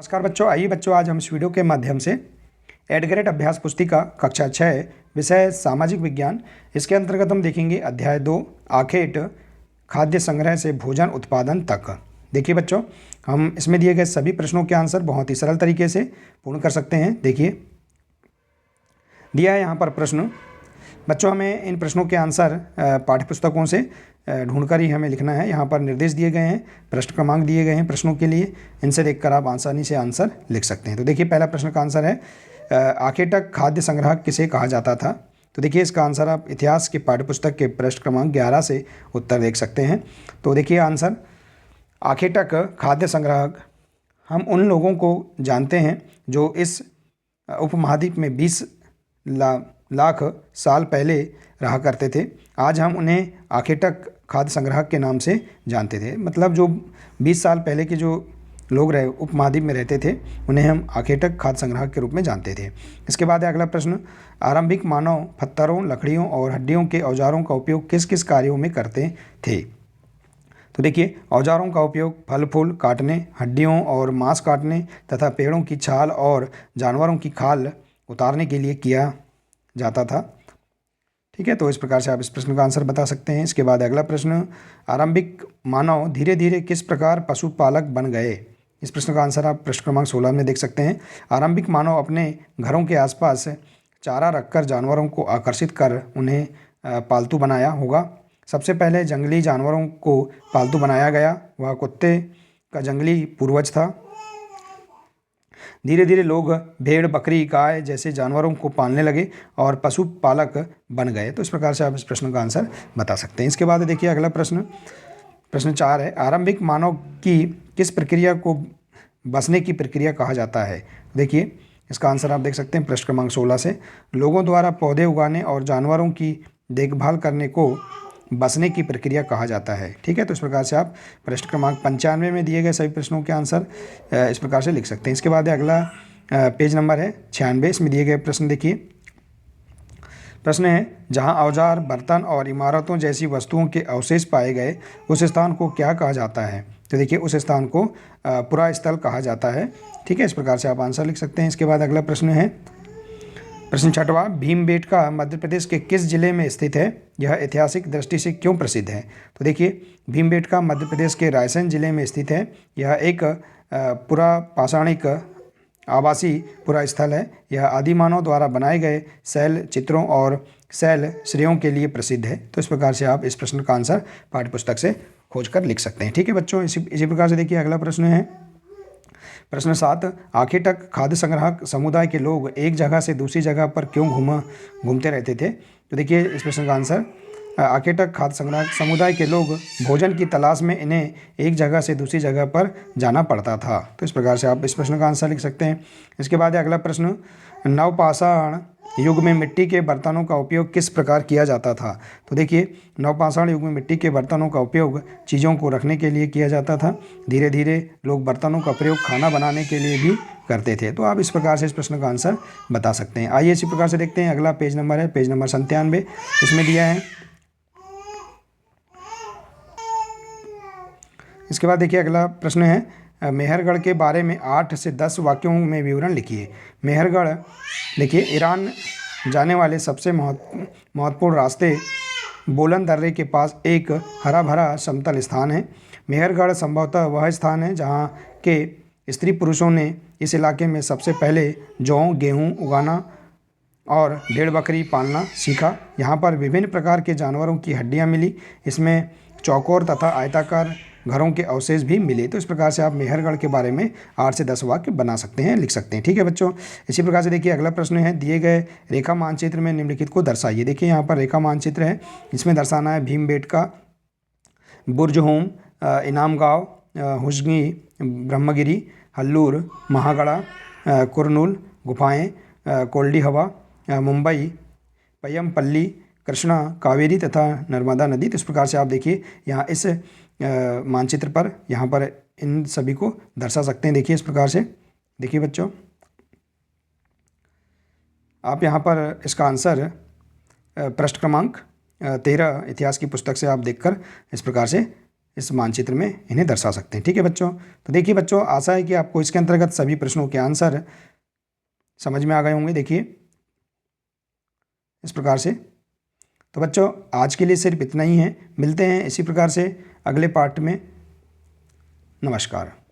नमस्कार बच्चों, आइए बच्चों आज हम इस वीडियो के माध्यम से एडग्रेड अभ्यास पुस्तिका कक्षा 6 विषय सामाजिक विज्ञान, इसके अंतर्गत हम देखेंगे अध्याय 2 आखेट खाद्य संग्रह से भोजन उत्पादन तक। देखिए बच्चों, हम इसमें दिए गए सभी प्रश्नों के आंसर बहुत ही सरल तरीके से पूर्ण कर सकते हैं। देखिए दिया है यहाँ पर प्रश्न। बच्चों हमें इन प्रश्नों के आंसर पाठ्यपुस्तकों से ढूंढकर ही हमें लिखना है। यहाँ पर निर्देश दिए गए हैं, प्रश्न क्रमांक दिए गए हैं प्रश्नों के लिए, इनसे देखकर आप आसानी से आंसर लिख सकते हैं। तो देखिए पहला प्रश्न का आंसर है आखेटक खाद्य संग्रह किसे कहा जाता था। तो देखिए इसका आंसर आप इतिहास की पाठ्यपुस्तक के प्रश्न क्रमांक 11 से उत्तर देख सकते हैं। तो देखिए आंसर आखेटक खाद्य संग्रह हम उन लोगों को जानते हैं जो इस उपमहाद्वीप में 20 लाख साल पहले रहा करते थे। आज हम उन्हें आखेटक खाद्य संग्रह के नाम से जानते थे। मतलब जो 20 साल पहले के जो लोग रहे उपमहाद्वीप में रहते थे उन्हें हम आखेटक खाद्य संग्रह के रूप में जानते थे। इसके बाद है अगला प्रश्न, आरंभिक मानव पत्थरों, लकड़ियों और हड्डियों के औजारों का उपयोग किस किस कार्यों में करते थे। तो देखिए औजारों का उपयोग फल फूल काटने, हड्डियों और मांस काटने तथा पेड़ों की छाल और जानवरों की खाल उतारने के लिए किया जाता था। ठीक है, तो इस प्रकार से आप इस प्रश्न का आंसर बता सकते हैं। इसके बाद अगला प्रश्न, आरंभिक मानव धीरे धीरे किस प्रकार पशुपालक बन गए। इस प्रश्न का आंसर आप प्रश्न क्रमांक 16 में देख सकते हैं। आरंभिक मानव अपने घरों के आसपास चारा रखकर जानवरों को आकर्षित कर उन्हें पालतू बनाया होगा। सबसे पहले जंगली जानवरों को पालतू बनाया गया, वह कुत्ते का जंगली पूर्वज था। धीरे धीरे लोग भेड़, बकरी, गाय जैसे जानवरों को पालने लगे और पशुपालक बन गए। तो इस प्रकार से आप इस प्रश्न का आंसर बता सकते हैं। इसके बाद देखिए अगला प्रश्न, प्रश्न 4 है, आरंभिक मानव की किस प्रक्रिया को बसने की प्रक्रिया कहा जाता है। देखिए इसका आंसर आप देख सकते हैं प्रश्न क्रमांक 16 से, लोगों द्वारा पौधे उगाने और जानवरों की देखभाल करने को बसने की प्रक्रिया कहा जाता है। ठीक है, तो इस प्रकार से आप प्रश्न क्रमांक 95 में दिए गए सभी प्रश्नों के आंसर इस प्रकार से लिख सकते हैं। इसके बाद अगला पेज नंबर है 96, इसमें दिए गए प्रश्न देखिए। प्रश्न है, जहां औजार, बर्तन और इमारतों जैसी वस्तुओं के अवशेष पाए गए उस स्थान को क्या कहा जाता है। तो देखिए उस स्थान को पुरास्थल कहा जाता है। ठीक है, इस प्रकार से आप आंसर लिख सकते हैं। इसके बाद अगला प्रश्न है प्रश्न 6वां, भीमबेटका मध्य प्रदेश के किस जिले में स्थित है, यह ऐतिहासिक दृष्टि से क्यों प्रसिद्ध है। तो देखिए भीमबेटका मध्य प्रदेश के रायसेन जिले में स्थित है। यह एक पुरापाषाणिक आवासीय पुरास्थल है। यह आदिमानव द्वारा बनाए गए शैल चित्रों और शैल श्रेयों के लिए प्रसिद्ध है। तो इस प्रकार से आप इस प्रश्न का आंसर पाठ्यपुस्तक से खोजकर लिख सकते हैं। ठीक है बच्चों, इसी प्रकार से देखिए अगला प्रश्न है प्रश्न 7, आखेटक खाद्य संग्राहक समुदाय के लोग एक जगह से दूसरी जगह पर क्यों घूमते रहते थे। तो देखिए इस प्रश्न का आंसर, आखेटक खाद्य संग्राहक समुदाय के लोग भोजन की तलाश में इन्हें एक जगह से दूसरी जगह पर जाना पड़ता था। तो इस प्रकार से आप इस प्रश्न का आंसर लिख सकते हैं। इसके बाद अगला प्रश्न, नवपाषाण युग में मिट्टी के बर्तनों का उपयोग किस प्रकार किया जाता था। तो देखिए नवपाषाण युग में मिट्टी के बर्तनों का उपयोग चीज़ों को रखने के लिए किया जाता था। धीरे धीरे लोग बर्तनों का प्रयोग खाना बनाने के लिए भी करते थे। तो आप इस प्रकार से इस प्रश्न का आंसर बता सकते हैं। आइए इसी प्रकार से देखते हैं। अगला पेज नंबर है पेज नंबर 97, इसमें दिया है। इसके बाद देखिए अगला प्रश्न है, मेहरगढ़ के बारे में 8 से 10 वाक्यों में विवरण लिखिए। मेहरगढ़ देखिए ईरान जाने वाले सबसे महत्वपूर्ण रास्ते बोलन दर्रे के पास एक हरा भरा समतल स्थान है। मेहरगढ़ संभवतः वह स्थान है जहाँ के स्त्री पुरुषों ने इस इलाके में सबसे पहले जौ, गेहूँ उगाना और भेड़ बकरी पालना सीखा। यहाँ पर विभिन्न प्रकार के जानवरों की हड्डियाँ मिली। इसमें चौकोर तथा आयताकार घरों के अवशेष भी मिले। तो इस प्रकार से आप मेहरगढ़ के बारे में 8 से 10 वाक्य बना सकते हैं, लिख सकते हैं। ठीक है बच्चों, इसी प्रकार से देखिए अगला प्रश्न है, दिए गए रेखा मानचित्र में निम्नलिखित को दर्शाइए। देखिए यहाँ पर रेखा मानचित्र है, इसमें दर्शाना है भीमबेटका, बुर्जहोम, इनामगांव, हुजगी, ब्रह्मगिरी, हल्लूर, महागड़ा, कुरनूल गुफाएँ, कोल्डी हवा, मुंबई, पय्यमपल्ली, कृष्णा, कावेरी तथा नर्मदा नदी। तो इस प्रकार से आप देखिए यहाँ इस मानचित्र पर यहाँ पर इन सभी को दर्शा सकते हैं। देखिए इस प्रकार से देखिए बच्चों, आप यहाँ पर इसका आंसर प्रश्न क्रमांक 13 इतिहास की पुस्तक से आप देखकर इस प्रकार से इस मानचित्र में इन्हें दर्शा सकते हैं। ठीक है बच्चों, तो देखिए बच्चों, आशा है कि आपको इसके अंतर्गत सभी प्रश्नों के आंसर समझ में आ गए होंगे। देखिए इस प्रकार से। तो बच्चों आज के लिए सिर्फ इतना ही है, मिलते हैं इसी प्रकार से अगले पार्ट में। नमस्कार।